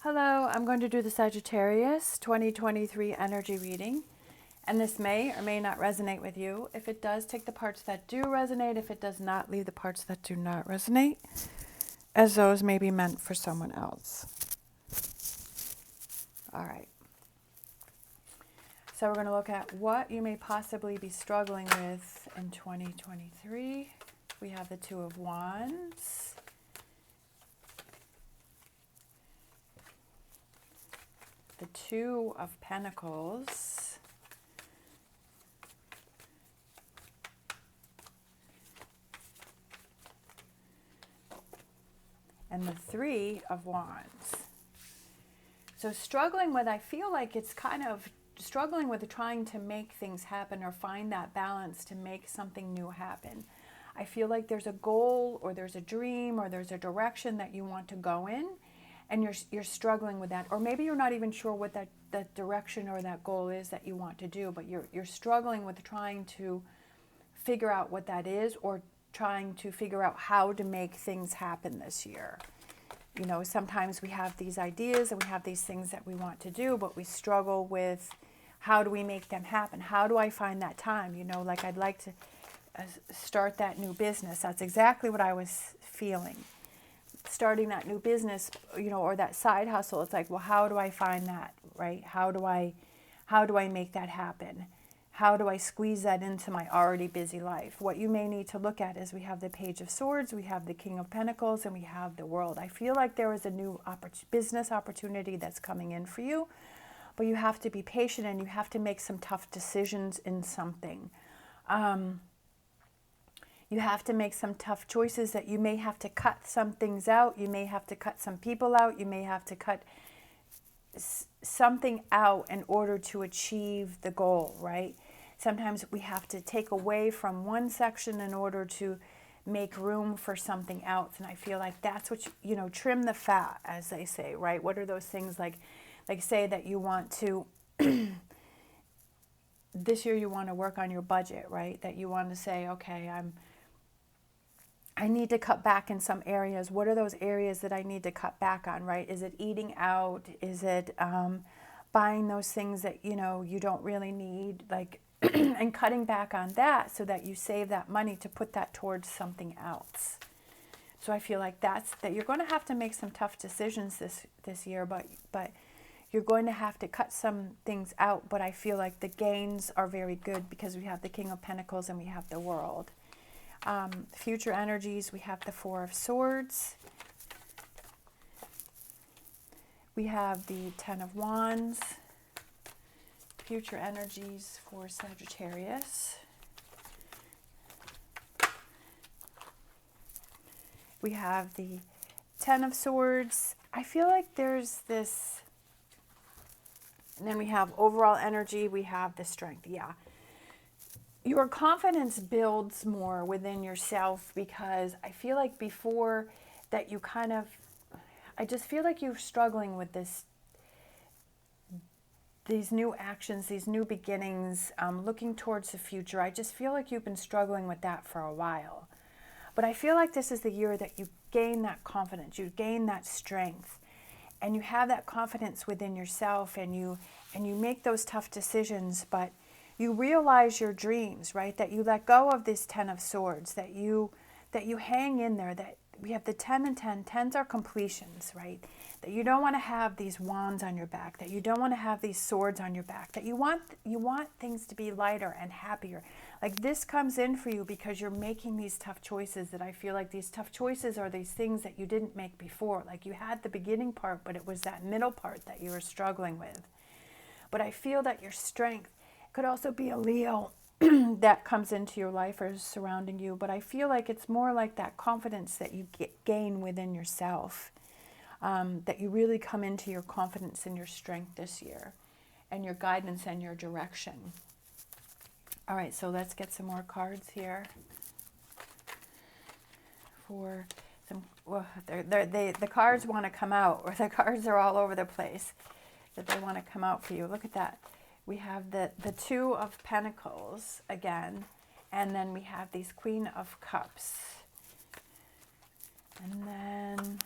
Hello, I'm going to do the Sagittarius 2023 energy reading, and this may or may not resonate with you. If it does, take the parts that do resonate. If it does not, leave the parts that do not resonate, as those may be meant for someone else. All right. So we're going to look at what you may possibly be struggling with in 2023. We have the Two of Wands, the Two of Pentacles, and the Three of Wands. So struggling with, I feel like it's kind of struggling with trying to make things happen or find that balance to make something new happen. I feel like there's a goal or there's a dream or there's a direction that you want to go in, and you're struggling with that. Or maybe you're not even sure what that direction or that goal is that you want to do, but you're struggling with trying to figure out what that is, or trying to figure out how to make things happen this year. You know, sometimes we have these ideas and we have these things that we want to do, but we struggle with how do we make them happen? How do I find that time? You know, like I'd like to start that new business. That's exactly what I was feeling. Starting that new business, you know, or that side hustle. It's like, well, how do I find that, right? How do I make that happen? How do I squeeze that into my already busy life? What you may need to look at is we have the Page of Swords, we have the King of Pentacles, and we have the World. I feel like there is a new business opportunity that's coming in for you, but you have to be patient and you have to make some tough decisions in something. You have to make some tough choices that you may have to cut some things out. You may have to cut some people out. You may have to cut something out in order to achieve the goal, right? Sometimes we have to take away from one section in order to make room for something else. And I feel like that's what, you know, trim the fat, as they say, right? What are those things like say that you want to, this year you want to work on your budget, right? That you want to say, okay, I need to cut back in some areas. What are those areas that I need to cut back on, right? Is it eating out? Is it buying those things that, you know, you don't really need, like, and cutting back on that so that you save that money to put that towards something else. So I feel like that you're going to have to make some tough decisions this year, but you're going to have to cut some things out. But I feel like the gains are very good because we have the King of Pentacles and we have the World. Future energies, we have the Four of Swords. We have the Ten of Wands. Future energies for Sagittarius. We have the Ten of Swords. I feel like there's this, and then we have overall energy, we have the Strength. Yeah. Your confidence builds more within yourself, because I feel like before that you kind of, I just feel like you're struggling with these new actions, these new beginnings, looking towards the future. I just feel like you've been struggling with that for a while. But I feel like this is the year that you gain that confidence, you gain that strength, and you have that confidence within yourself, and you make those tough decisions, but you realize your dreams, right? That you let go of this Ten of Swords, that you hang in there, that we have the 10 and 10. 10s are completions, right? That you don't want to have these wands on your back, that you don't want to have these swords on your back, that you want things to be lighter and happier. Like this comes in for you because you're making these tough choices, that I feel like these tough choices are these things that you didn't make before. Like you had the beginning part, but it was that middle part that you were struggling with. But I feel that your strength could also be a Leo that comes into your life or is surrounding you. But I feel like it's more like that confidence that you gain within yourself, that you really come into your confidence and your strength this year, and your guidance and your direction. All right, so let's get some more cards here for some, well, the cards want to come out, or the cards are all over the place, that they want to come out for you. Look at that. We have the Two of Pentacles again, and then we have these Queen of Cups. And then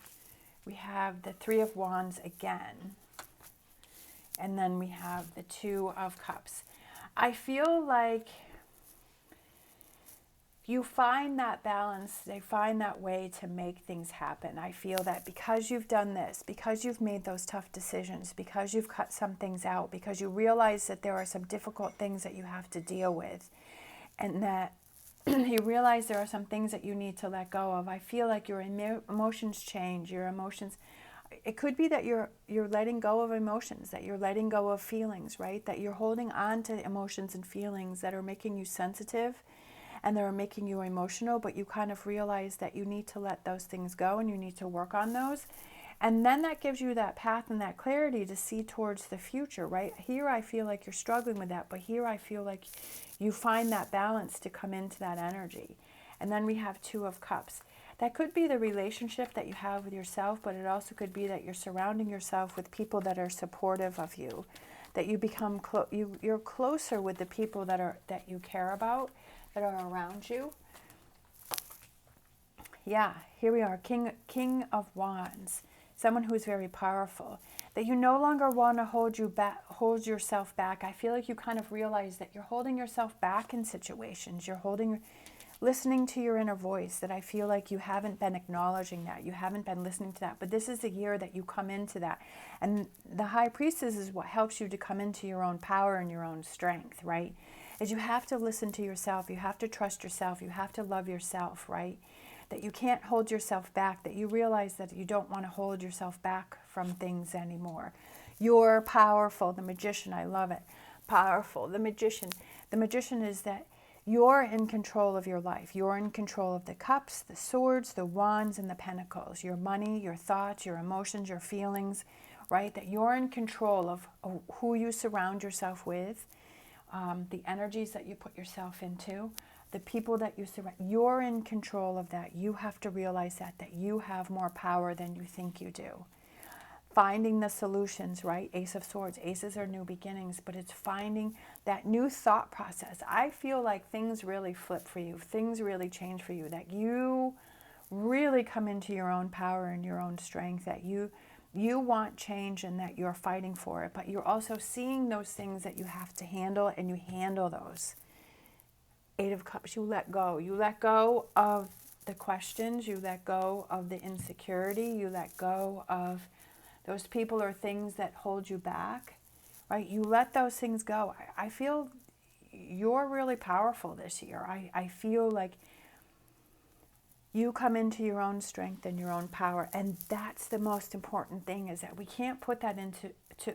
We have the Three of Wands again. And then we have the Two of Cups. I feel like you find that balance, they find that way to make things happen. I feel that because you've done this, because you've made those tough decisions, because you've cut some things out, because you realize that there are some difficult things that you have to deal with, and that you realize there are some things that you need to let go of. I feel like your emotions change, your emotions, it could be that you're letting go of emotions, that you're letting go of feelings, right? That you're holding on to emotions and feelings that are making you sensitive and that are making you emotional, but you kind of realize that you need to let those things go and you need to work on those. And then that gives you that path and that clarity to see towards the future, right? Here I feel like you're struggling with that, but here I feel like you find that balance to come into that energy. And then we have Two of Cups. That could be the relationship that you have with yourself, but it also could be that you're surrounding yourself with people that are supportive of you, that you become you're closer with the people that you care about, that are around you. Yeah, here we are, King of Wands, someone who is very powerful, that you no longer want to hold yourself back. I feel like you kind of realize that you're holding yourself back in situations. You're listening to your inner voice, that I feel like you haven't been acknowledging that. You haven't been listening to that. But this is the year that you come into that. And the High Priestess is what helps you to come into your own power and your own strength, right? Is you have to listen to yourself. You have to trust yourself. You have to love yourself, right? That you can't hold yourself back, that you realize that you don't want to hold yourself back from things anymore. You're powerful. The Magician, I love it. Powerful. The Magician. The Magician is that you're in control of your life. You're in control of the Cups, the Swords, the Wands, and the Pentacles. Your money, your thoughts, your emotions, your feelings, right? That you're in control of who you surround yourself with, the energies that you put yourself into, the people that you surround. You're in control of that. You have to realize that you have more power than you think you do. Finding the solutions, right? Ace of Swords. Aces are new beginnings, but it's finding that new thought process. I feel like things really flip for you. Things really change for you. That you really come into your own power and your own strength. That you want change and that you're fighting for it. But you're also seeing those things that you have to handle, and you handle those. Eight of Cups. You let go. You let go of the questions. You let go of the insecurity. You let go of those people or things that hold you back, right? You let those things go. I feel you're really powerful this year. I feel like you come into your own strength and your own power. And that's the most important thing, is that we can't put that into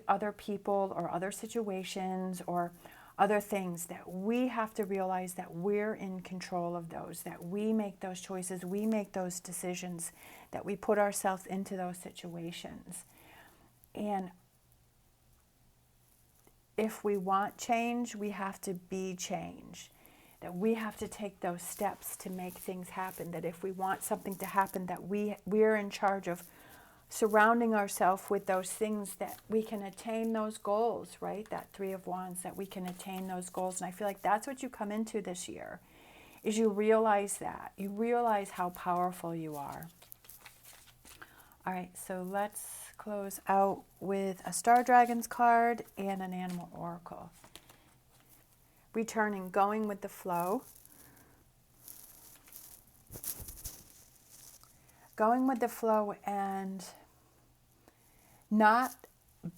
other people or other situations or other things. That we have to realize that we're in control of those, that we make those choices, we make those decisions, that we put ourselves into those situations. And if we want change, we have to be change. That we have to take those steps to make things happen. That if we want something to happen, that we're in charge of surrounding ourselves with those things, that we can attain those goals, right? That Three of Wands, that we can attain those goals. And I feel like that's what you come into this year, is you realize that. You realize how powerful you are. All right, so let's close out with a Star Dragons card and an Animal Oracle. Returning, going with the flow. Going with the flow and not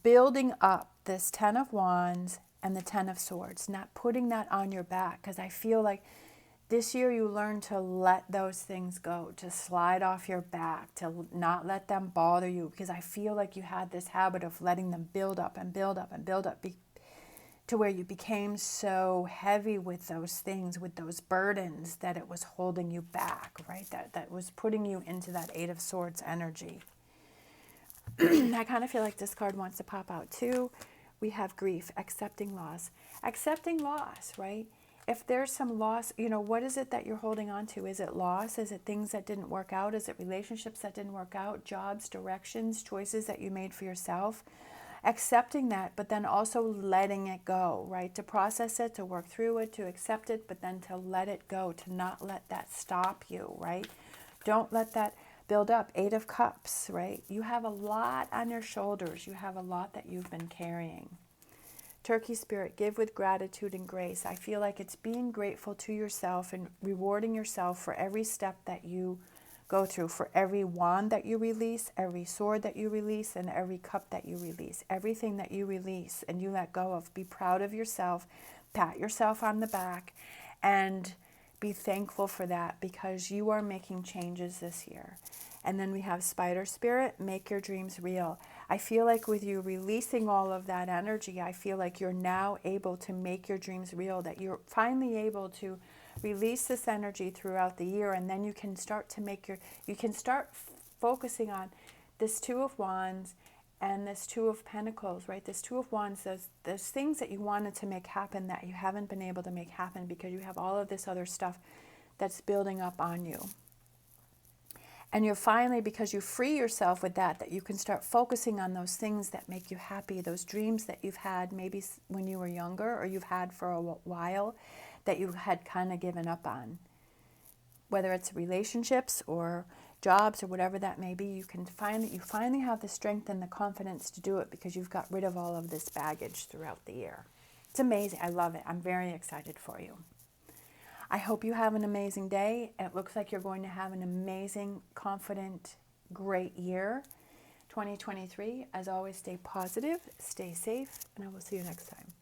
building up this Ten of Wands and the Ten of Swords. Not putting that on your back, because I feel like this year you learn to let those things go, to slide off your back, to not let them bother you, because I feel like you had this habit of letting them build up and build up and build up, to where you became so heavy with those things, with those burdens, that it was holding you back, right? That was putting you into that Eight of Swords energy. I kind of feel like this card wants to pop out too. We have grief, accepting loss. Accepting loss, right? If there's some loss, what is it that you're holding on to? Is it loss? Is it things that didn't work out? Is it relationships that didn't work out? Jobs, directions, choices that you made for yourself? Accepting that, but then also letting it go, right? To process it, to work through it, to accept it, but then to let it go, to not let that stop you, right? Don't let that build up. 8 of Cups, right? You have a lot on your shoulders. You have a lot that you've been carrying. Turkey Spirit, give with gratitude and grace. I feel like it's being grateful to yourself and rewarding yourself for every step that you go through, for every wand that you release, every sword that you release, and every cup that you release. Everything that you release and you let go of, be proud of yourself, pat yourself on the back, and be thankful for that, because you are making changes this year. And then we have Spider Spirit, make your dreams real. I feel like with you releasing all of that energy, I feel like you're now able to make your dreams real, that you're finally able to release this energy throughout the year, and then you can start to make you can start focusing on this 2 of Wands and this 2 of Pentacles, right? This 2 of Wands, there's things that you wanted to make happen that you haven't been able to make happen because you have all of this other stuff that's building up on you. And you're finally, because you free yourself with that you can start focusing on those things that make you happy, those dreams that you've had maybe when you were younger, or you've had for a while, that you had kind of given up on. Whether it's relationships or jobs or whatever that may be, you can find that you finally have the strength and the confidence to do it because you've got rid of all of this baggage throughout the year. It's amazing. I love it. I'm very excited for you. I hope you have an amazing day. It looks like you're going to have an amazing, confident, great year, 2023. As always, stay positive, stay safe, and I will see you next time.